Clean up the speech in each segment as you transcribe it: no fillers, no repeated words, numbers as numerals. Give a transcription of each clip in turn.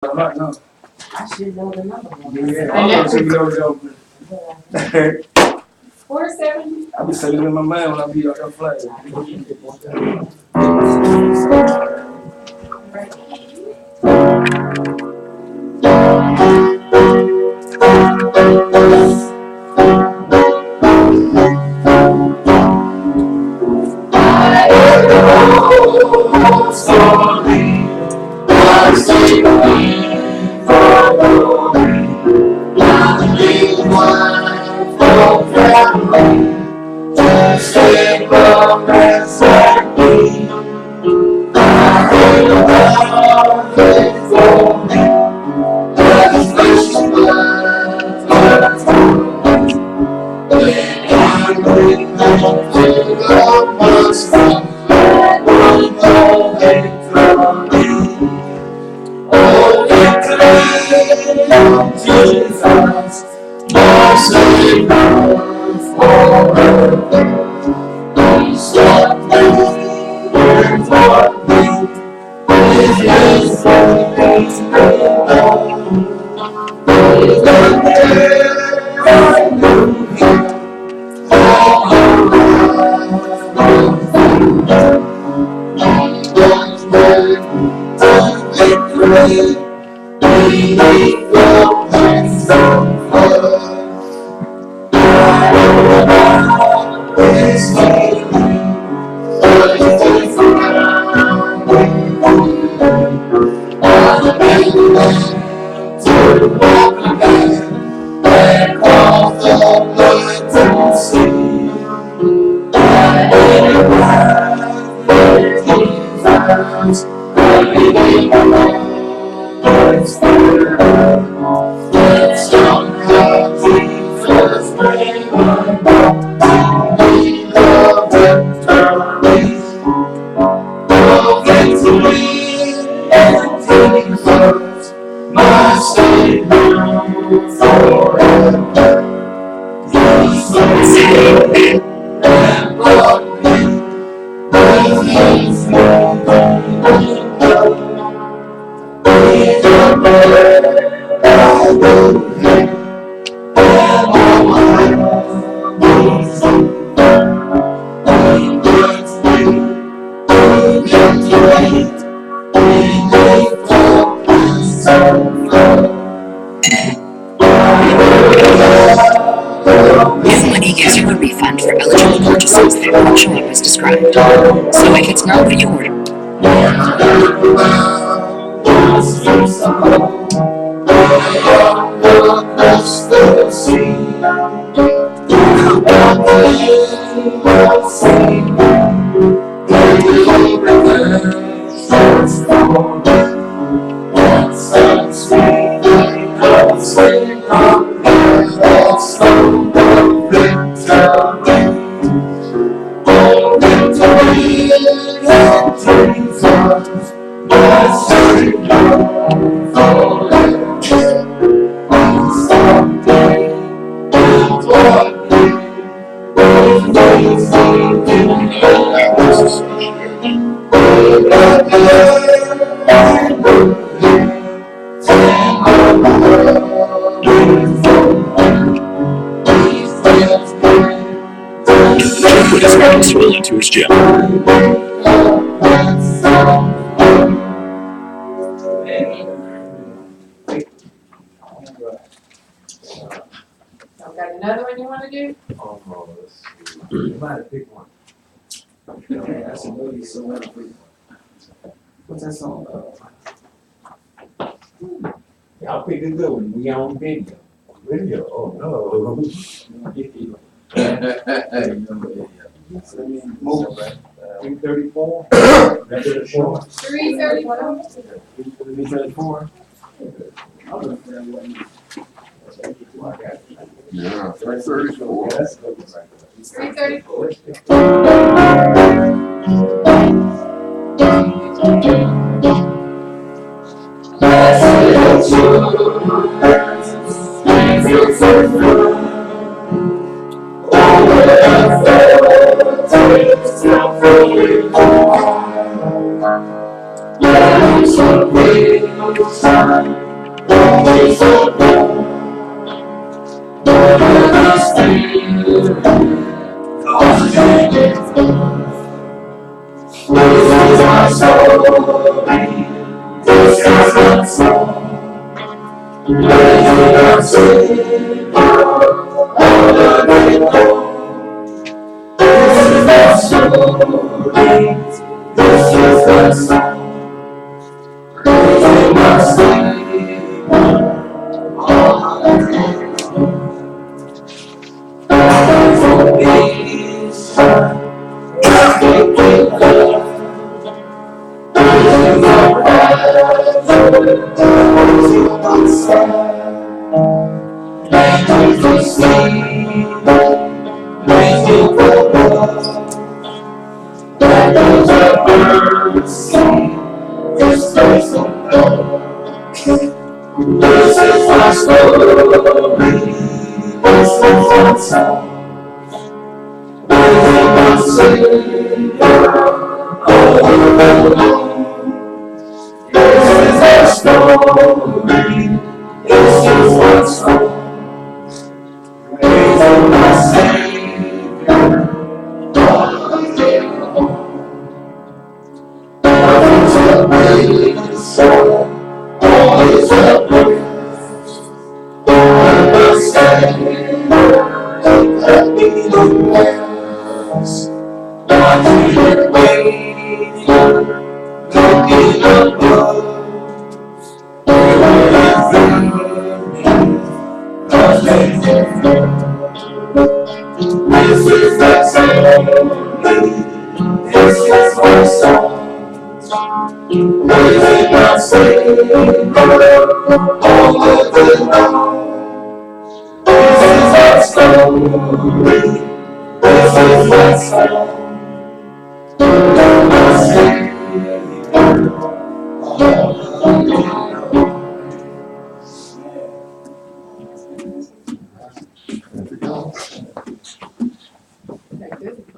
Right now. I should know the number. Yeah, I don't see those. 470. I be saying it in my mind when I be out there flying. Sorry, I say for glory, nothing one for family, just a promise like me. I heard about it for me, God's precious blood for me. When I bring them to the most one know victory. Oh, victory of Jesus, my Savior forever. He sought me and taught me with His grace alone. With the day I knew Him, all around was victory, we go and so far. This feeling, but it's around I've been meant to walk again and cross the blood to see. Jesus, everything is there. Let's somehow Jesus bring to me the victory. The victory in Jesus, my Savior forever. He saved me and brought me. Money gives you a refund for eligible purchases that weren't showing as described. So if it's not what you ordered, put his round swirl into his gym. Y'all got another one you want to do? Oh, no, let's see. You might have picked one. Yeah, that's a movie, so let me pick one. What's that song called? Y'all pick a good one. We on video. Video? Oh, no. Move. 334? 334. 334. 334. Yeah, 334. That's good right there. 334. So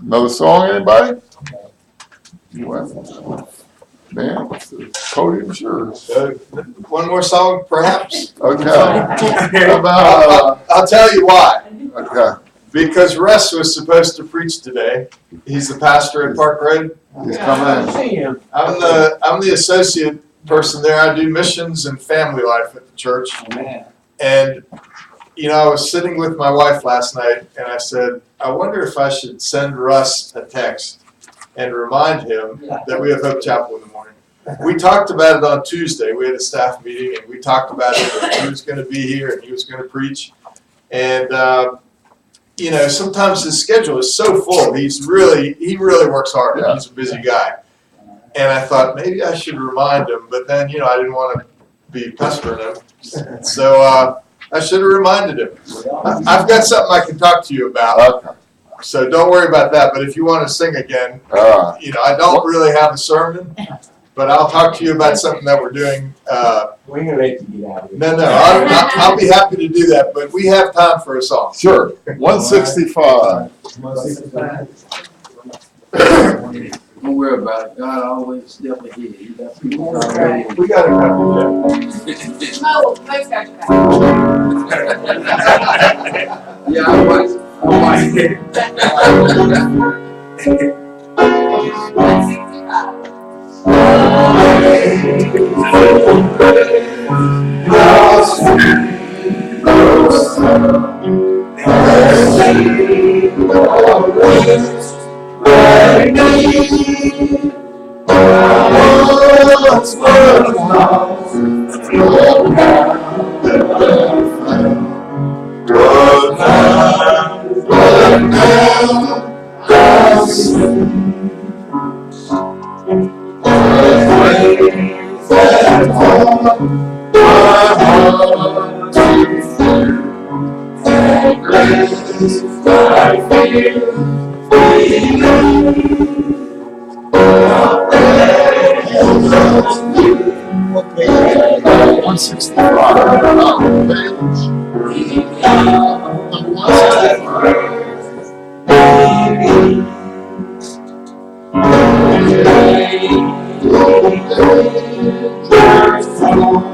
Another song, anybody? Well, man, the podium's yours. One more song, perhaps? Okay. How about, I'll tell you why. okay, Because Russ was supposed to preach today. He's the pastor at Park Road. he's coming in. See him. I'm the associate person there. I do missions and family life at the church. And, you know, I was sitting with my wife last night and I said, I wonder if I should send Russ a text and remind him that we have Hope Chapel in the morning. We talked about it on Tuesday. We had a staff meeting and we talked about it. And he was going to be here and he was going to preach. And, you know, sometimes his schedule is so full. He really works hard. Yeah. He's a busy guy. And I thought maybe I should remind him, but then, you know, I didn't want to be pestering him. So I should have reminded him. I've got something I can talk to you about. Okay, So don't worry about that. But if you want to sing again, all right. you know, I don't really have a sermon, but I'll talk to you about something that we're doing. We're gonna let you get out of here. No, I'll be happy to do that, but we have time for a song. Sure, 165. Don't worry about it. God always step ahead. You got people already. We got a couple there. Mo's got your back. Yeah, I like it. Number 165.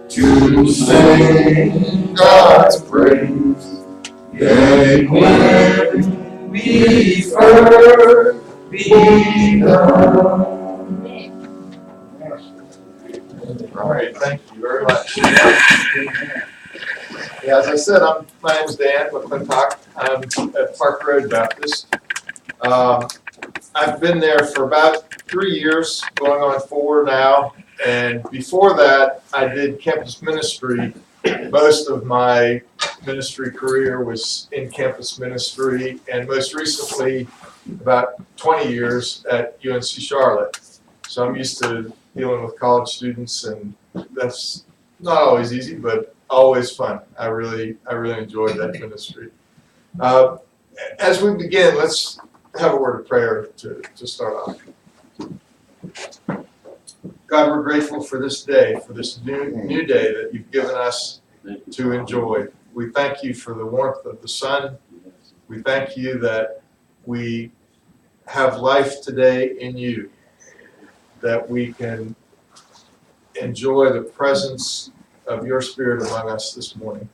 To sing God's praise, yea, when we first begun. All right, thank you very much. Yeah, as I said, my name is Dan McClintock. I'm at Park Road Baptist. I've been there for about 3 years, going on 4 now. And before that, I did campus ministry. Most of my ministry career was in campus ministry, and most recently, about 20 years at UNC Charlotte. So I'm used to dealing with college students, and that's not always easy, but always fun. I really enjoyed that ministry. As we begin, let's have a word of prayer to start off. God, we're grateful for this day, for this new day that you've given us to enjoy. We thank you for the warmth of the sun. We thank you that we have life today in you, that we can enjoy the presence of your Spirit among us this morning.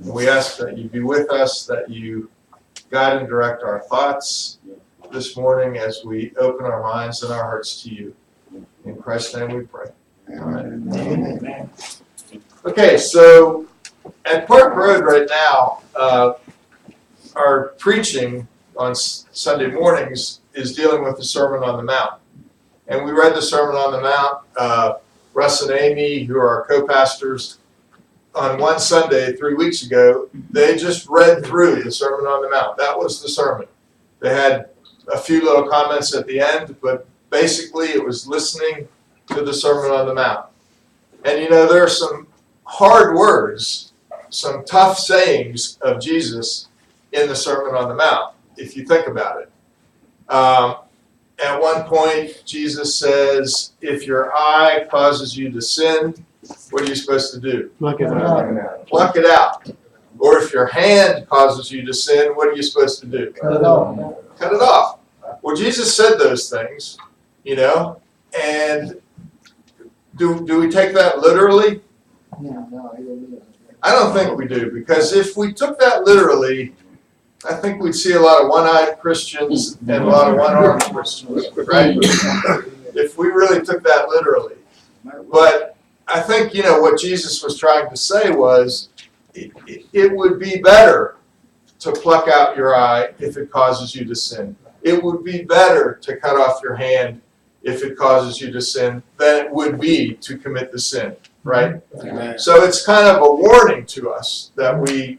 And we ask that you be with us, that you guide and direct our thoughts this morning as we open our minds and our hearts to you. In Christ's name we pray. Amen. Amen. Okay, so at Park Road right now, our preaching on Sunday mornings is dealing with the Sermon on the Mount. And we read the Sermon on the Mount. Russ and Amy, who are our co-pastors, on one Sunday 3 weeks ago, they just read through the Sermon on the Mount. That was the sermon. They had a few little comments at the end, but basically it was listening to the Sermon on the Mount. And you know, there are some hard words, some tough sayings of Jesus in the Sermon on the Mount, if you think about it. At one point, Jesus says, if your eye causes you to sin, what are you supposed to do? Pluck it out. Pluck it out. Or if your hand causes you to sin, what are you supposed to do? Cut it off. Cut it off. Well, Jesus said those things, you know, and do we take that literally? I don't think we do, because if we took that literally, I think we'd see a lot of one-eyed Christians and a lot of one-armed Christians, right? If we really took that literally. But I think, you know, what Jesus was trying to say was, it would be better to pluck out your eye if it causes you to sin. It would be better to cut off your hand if it causes you to sin than it would be to commit the sin, right? Amen. So it's kind of a warning to us that we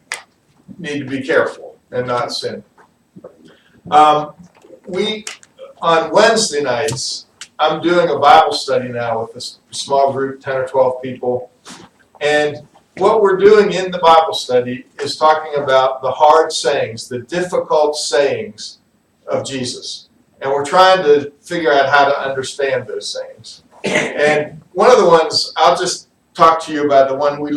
need to be careful and not sin. We, on Wednesday nights, I'm doing a Bible study now with a small group, 10 or 12 people. And what we're doing in the Bible study is talking about the hard sayings, the difficult sayings of Jesus. And we're trying to figure out how to understand those sayings. And one of the ones, I'll just talk to you about the one we